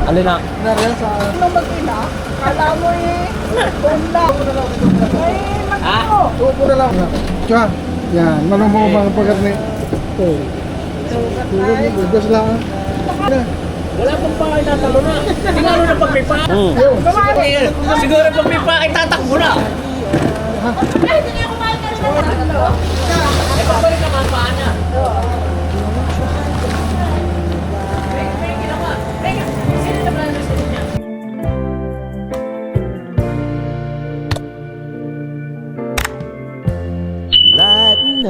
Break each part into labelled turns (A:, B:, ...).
A: Alin na?
B: Nung mag-ina, kala mo tunda.
C: Tupo na lang. Tiyo, yan. Manong mo mga pagkarni. Gas lang.
D: Wala pang pakay natalo na. Tingalo na pag may pa. Siguro pag may pakay tatakbo na.
B: Ay, hindi ako kumain ka rin ng tatlo.
D: Eh, pabalik naman paan na.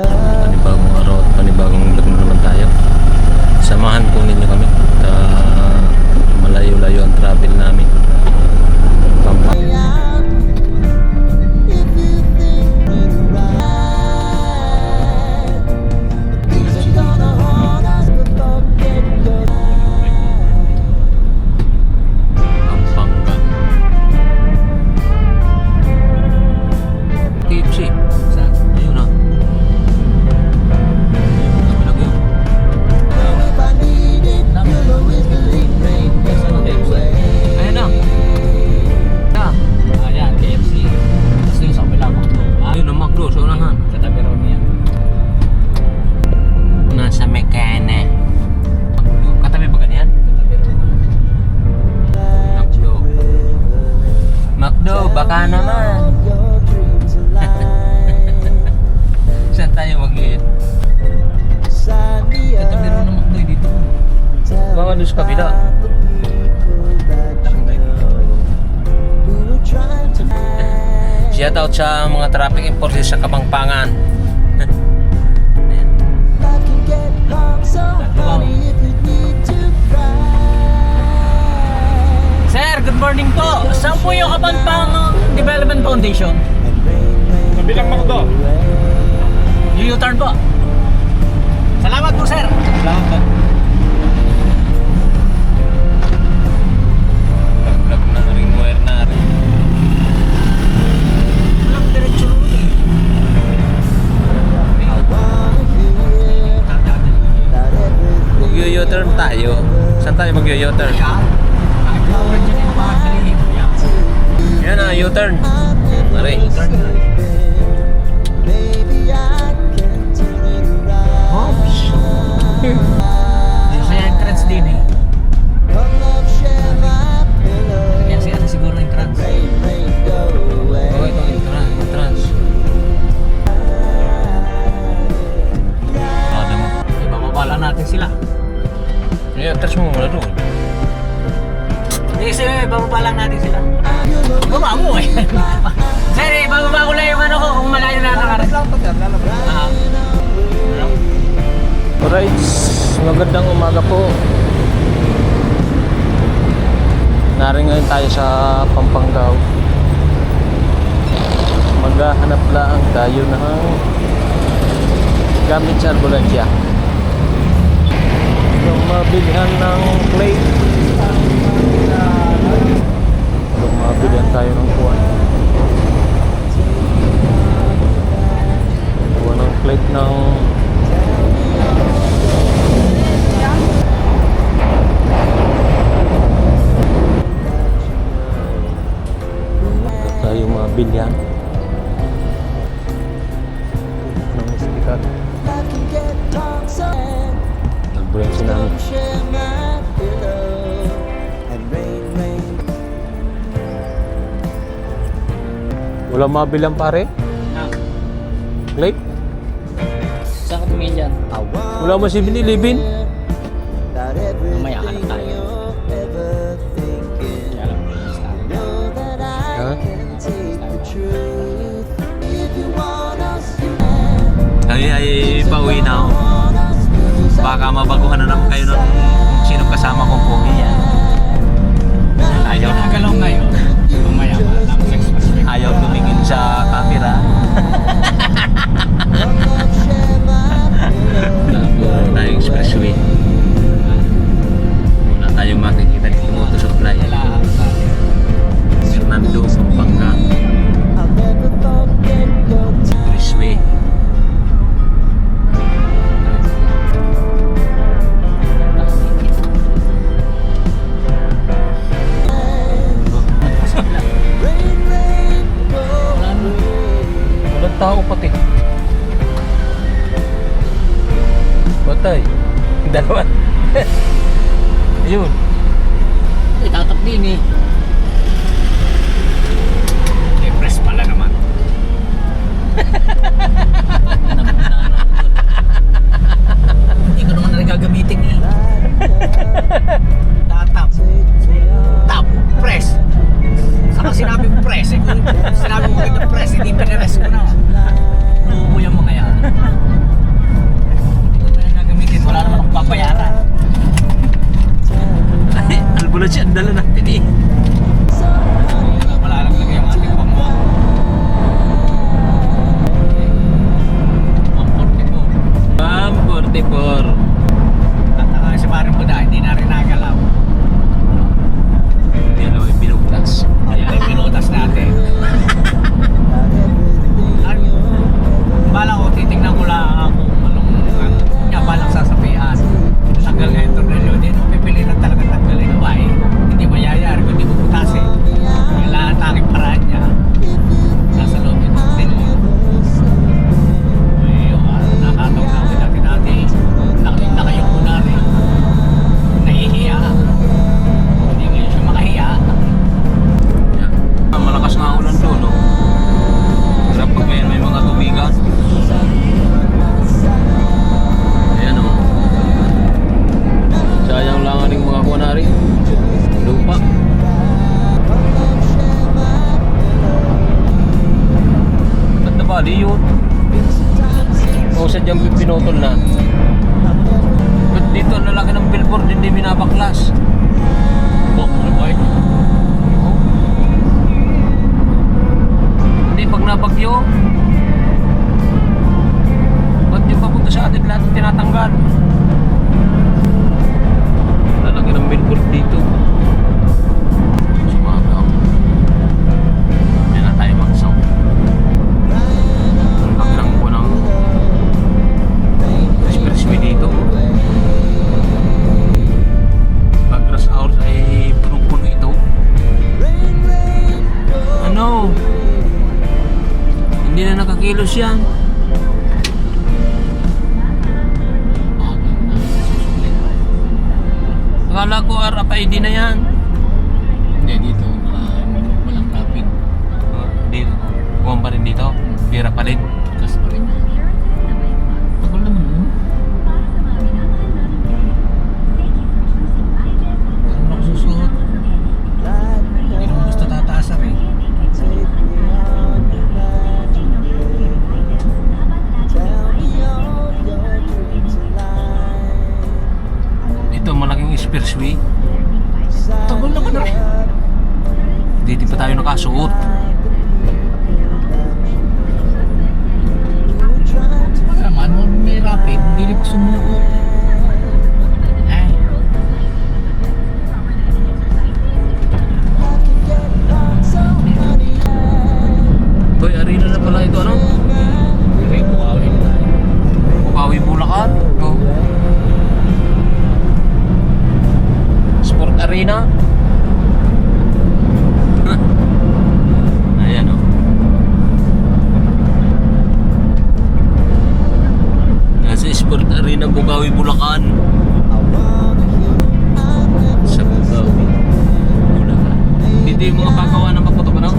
A: Panibagong araw at panibagong vlog na naman tayo. Samahan po ninyo kami. Malayo-layo ang travel namin. Pampanga. KFC. Ayun na.
D: Ayan na. Ayan, KFC. Tapos yung sa kabila ko.
A: Ayun ang McDo sa unahan.
D: Sa tabi raw niya.
A: Nasa Mekane. McDo. Katabi ba ganyan?
D: Sa tabi raw niya.
A: McDo. McDo, baka naman. Saan tayo mag-iit?
D: Sa tabi raw ng McDo dito.
A: Baka doon sa kabila. Shout out sa mga traffic enforcers sa Kapampangan.
D: Sir, good morning po. Saan po yung Kapampangan Development Foundation?
C: Kabilang McDo.
D: U-turn po. Salamat po, sir. Salamat po.
A: Vlog na ring wire na rin.
D: Walang diretso eh.
A: Mag-u-turn tayo. Saan tayo mag-u-turn? Yan na, U-turn. Mari.
D: Sa entrance din eh. Kaya siya na siguro entrance.
A: Oh, ito entrance. Ano mo?
D: Ibababala natin sila.
A: I-attach mo muna doon.
D: Hindi kasi ibababa lang natin sila. Ibaba mo eh. Sir, ibababa ko lang yung ano ko kung malayo na nakarat.
A: Alright, magandang umaga po. Narin tayo sa Pampanga. Maghahanap lang tayo ng gamit sa ambulansya. Yung mabilihan ng plate. Yung mabilihan tayo ng kuwan. Kuwan ng plate ng tayo mabilyan ng sticker. Nag-branch namin. Wala mabilang pare? Plate?
D: Saan ka tumingin dyan?
A: Wala mo si binilibin?
D: Mamaya hanap tayo.
A: Ha? Ay, pauwi na ako. Baka mabaguhan na naman kayo ng sino kasama kong pogi yan. Ayaw na.
D: Nagalaw ngayon. Mamaya hanap sa expressway.
A: Ayaw tumingin sa camera. Wala tayong expressway. Wala tayong makikita dito motor supply. Fernando, Pampanga. Expressway. Ayun.
D: Itatap din eh. Press pala naman. Hindi ko naman na gagamitin eh. Tatap. Tap. Press. Saka sinabi mo press eh. Kung sinabi mo kayo press, hindi pinaress ko na. Nuubo yung mga yan. Hindi ko na gagamitin. Wala naman akong papayaran.
A: Ay, albulansya, ang dala natin eh.
D: Wala lang lagay ang ating pamuha.
A: 144.
D: At si Maring Buda, hindi na rin nagalaw.
A: Yan o, pinugtas.
D: Ayan ang pinutas natin. Bala ko, titignan ko lang kung anong niya balang sasabihan. Tanggal nga yung tornilyo, hindi mo pipilitan talaga tanggalin. Why? Hindi mayayari kung hindi mo putasin. Yung lahat aking paraan niya. Nasa loob yung tornilyo. Nakataw na dati. Nakinig na kayong kunari. Nahihiya. Hindi ngayon siya makahiya.
A: Yan. Malakas nga ulan doon, no? Sarap pag may mga tubigan. Ayan, o. Sayang lang aning mga kunari. Lupa. Ganda ba? Di yun. O sadyang pinutol na. Ba't dito ang lalaki ng billboard hindi binabaklas?
D: Bok, right?
A: Oh. Hindi pag nabagyo. Ba't yung papunta sa atin lahat tinatanggal? Lalaki ng billboard dito. Sumaga ako. Hindi na tayo magsaw. Ang laki ng unang expressway dito. Pag rush hours ay punong-puno ito. Ano? Hindi na nakakilos yan. Akala ko RFID na yan.
D: Hindi, dito. Walang topping.
A: Dito. Buwan pa rin dito. Pira pa rin.
D: Kas pa rin. Tagal naman mo. Parang ako susuot. Hindi naman gusto tataasar eh.
A: Ito malaking expressway.
D: Tagal naman na rin.
A: Dito pa tayo nakasuot.
D: Naman, may rapid. Hindi ko sumuot. Ay.
A: Boy, arena na pala ito, ano?
D: Ay, bukawin na.
A: Bukawi, Bulacan. Oh. Sport Arena. Ayan, oh. Nasa Sport Arena, Bukawi, Bulacan. Sa Bukawi, Bulacan. Dito yung mga pagawa ng paputok, ano?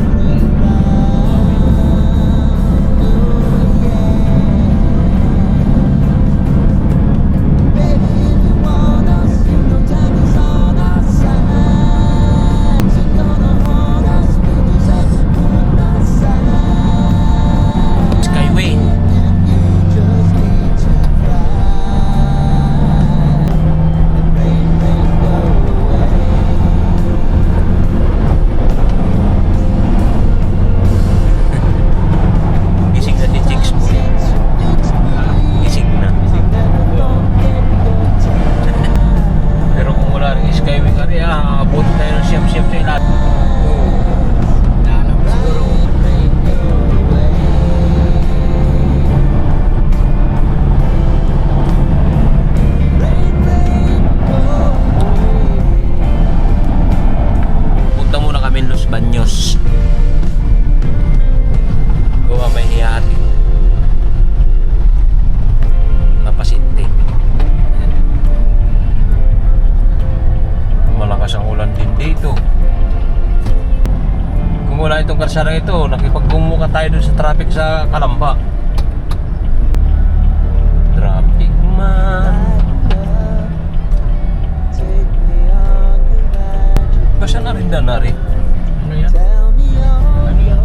A: Skyway. itong karsada ito, nakipagbumo ka tayo dun sa traffic sa Kalamba. Traffic man. Basta na rin danari.
D: Ano yan? Ano yan?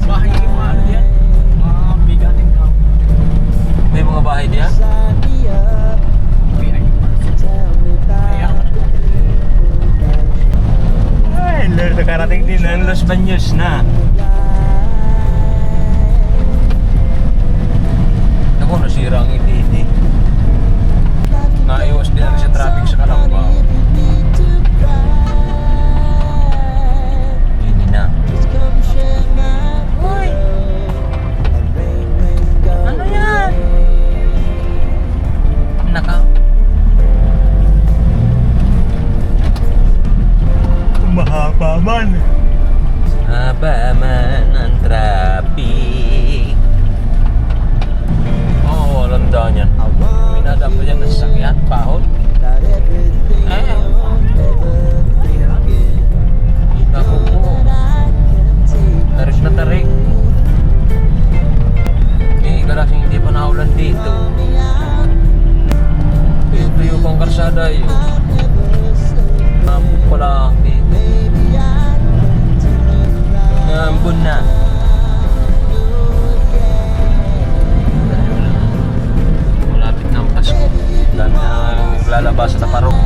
D: Bahay yung mga ano yan? Mga bigating tao.
A: May mga bahay diya?
D: BI. Ayan.
A: Ay, nakarating din ang Los Baños na. Ako, nasira ang hindi. Naiwas din na sa traffic sa Kalamba. Hindi na. Uy! Ano yan? Naka.
D: Mahaba man.
A: Haba man ang traffic. Oo, walang daan yan. Minadaan pa dyan ng sasakyan, pahon. Naku po. Tarik na tarik. Kasi hindi pa naulan dito. Tuyo pang karsada yun. Wala dito. Ambon na. Malapit na ang Pasko. Dami na lalabas na parok.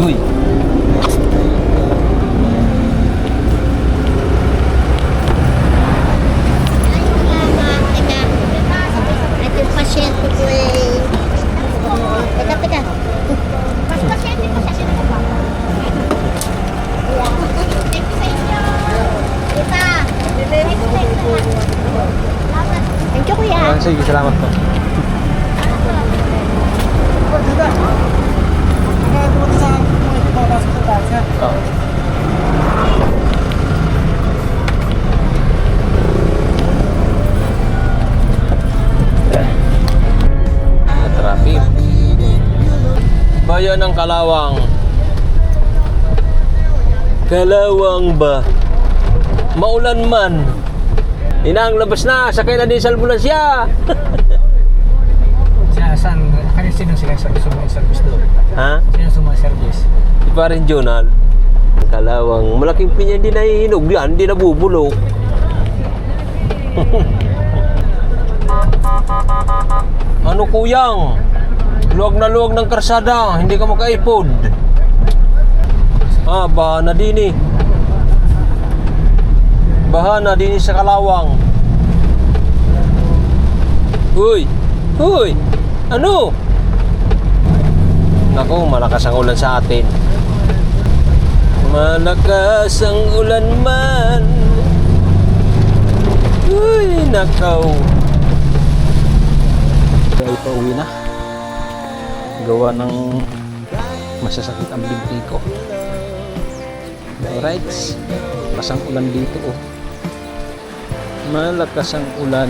A: Uy!
B: At yung pasyente ko eh. Teka. Mas pasyente ko siya sino ba? Thank you sa inyo. Kita. Thank you kuya.
A: Sige, salamat po. Oh. Traffic. Bayan ng Kalawang. Kalawang ba? Maulan man. Inang labas na, sakay na din sa ambulansya.
D: Saan? Sino sila sumaservice doon?
A: Ha?
D: Sino sumaservice?
A: Si Parin Jonal. Kalawang. Malaking pinya hindi nahihinog yan, hindi nabubulok. Ano kuyang? Luwag na luwag ng karsada, hindi ka makaipod. Baha na din eh. Baha na din sa Kalawang. Uy! Ano? Naku, malakas ang ulan sa atin. Malakas ang ulan man. Uy, nakaw. Ay, pauwi na. Gawa ng masasakit ang binti ko. Alright. Malakas ang ulan dito oh. Malakas ang ulan.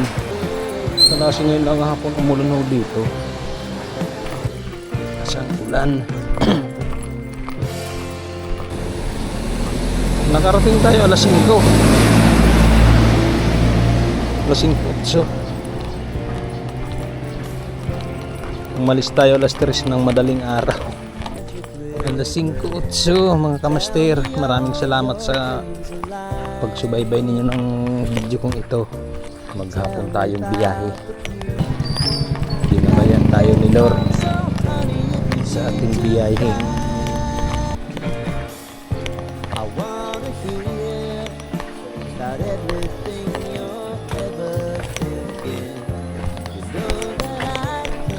A: Kasi ngayon lang hapon umulan ho dito. Malakas ang ulan. Nakarating tayo alas 5. Alas 5:08. Umalis tayo alas 3 ng madaling araw. Alas 5:08 mga kamaster. Maraming salamat sa pagsubaybay ninyo ng video kong ito. Maghapon tayong biyahe. Ginabayan tayo ni Lord sa ating biyahe.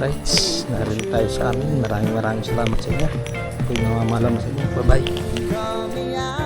A: Right, narin tayo sa amin. Maraming salamat sa inyo. Kung namamalam sa inyo. Bye bye.